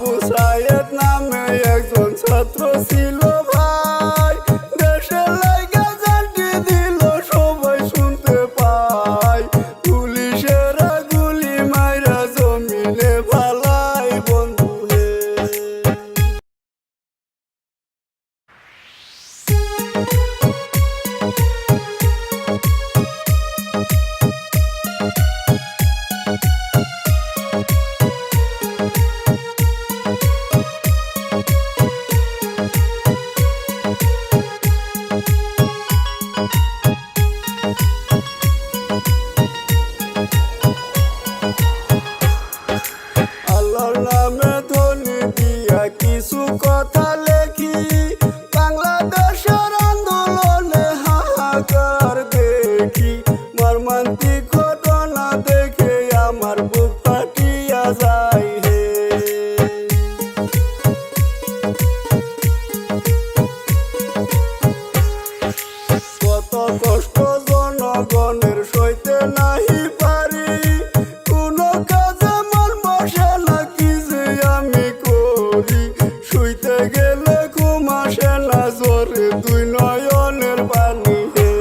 আবু সায়েদ নামে একজন ছাত্র ছিল ভাই, দেশের লাইগা জানটি দিল সবাই শুনতে পায়, পুলিশেরা গুলি মাইরা জমিনে ফালাই বন্ধু হে। আল্লাহর নামে ধ্বনি দিয়া কিছু কথা লেখি, বাংলাদেশের আন্দোলনে হাহাকার দেখি, মর্মান্তিক ঘটনা দেখে আমার বুক ফাটিয়া যায় হে। কত কষ্ট জনগণের সইতে নাহি পারি, কোনো কাজে মন বসে না কি যে আমি করি, শুইতে গেলে ঘুম আসে না জোরে দুই নয়নের পানি হে।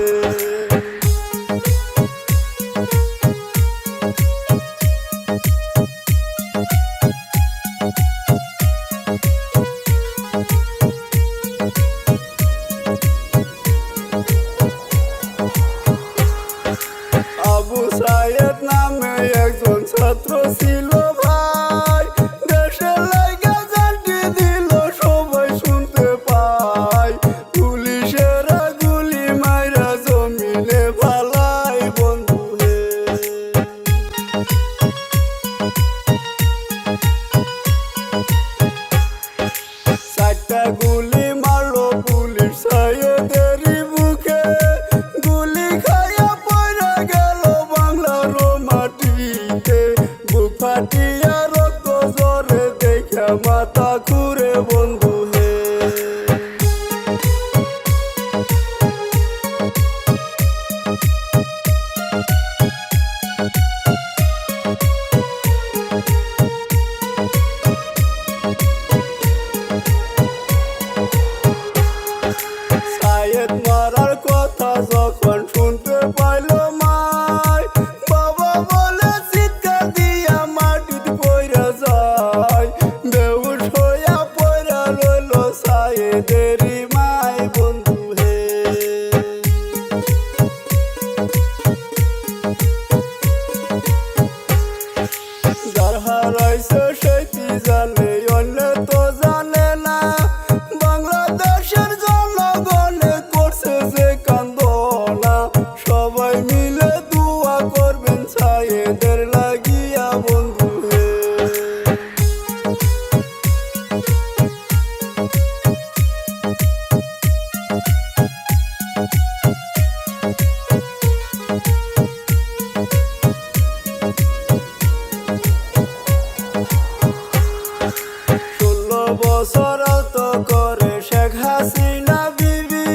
আবু সায়েদ নামে একজন ছাত্র ছিল ভাই, দেশের লাইগা জানটি দিল সবাই শুনতে পায়, পুলিশেরা গুলি মাইরা জমিনে ফালাই বন্ধু হে। চারটা গুলি মারলো পুলিশ সায়েদেরই বুকে, গুলি খাইয়া পড়ে গেল বাংলার মাটিতে, বুক ফাটিয়া রক্ত জোরে দেখা মাথা ঘুরে বন্ধু হে। সায়েদ মারার কথা যখন শুনতে পাইল মাই, বাবা বলে চিৎকার দিয়া মাটিতে পইরা যায়, বেহুশ হইয়া পইরা রইল সায়েদেরই মাই বন্ধু হে। যার হারাইছে সেই কি জানে, অন্য তো জানে না, বাংলাদেশের জনগণে করছে যে কান্দনা, সবাই মিলে দুয়া করবেন সায়েদের লাগিয়া বন্ধু হে। বছর তো করে শেখ হাসিনা বিবি,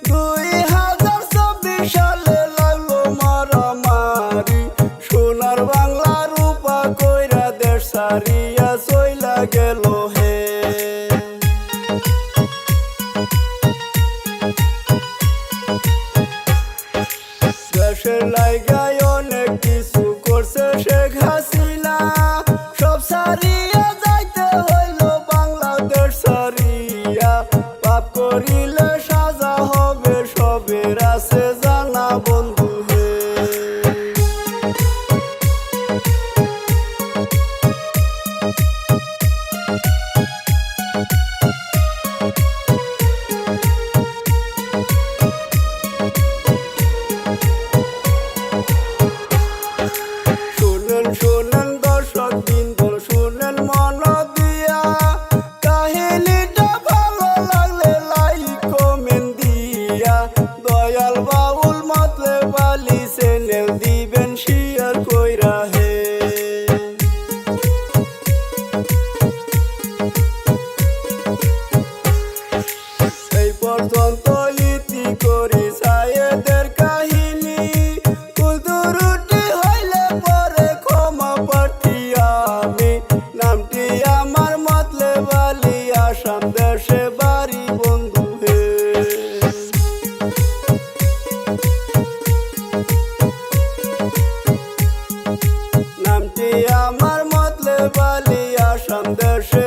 2024 সালে লাগলো মারামারি, সোনার বাংলা রূপা কইরা দেশ সারিয়া চইলা গেল হে। দেশের লাইগায় অনেক কিছু করছে শেখ হাসিনা, সব সারিয়া যাইতে হইল বাংলাদেশ সারিয়া, পাপ করিলে সাজা হবে সবের আছে জানা বন্ধু হে। শুনেন শুনেন দর্শক বিন্দু, শুনেন আমার মতলে বালিয়া সন্দেশে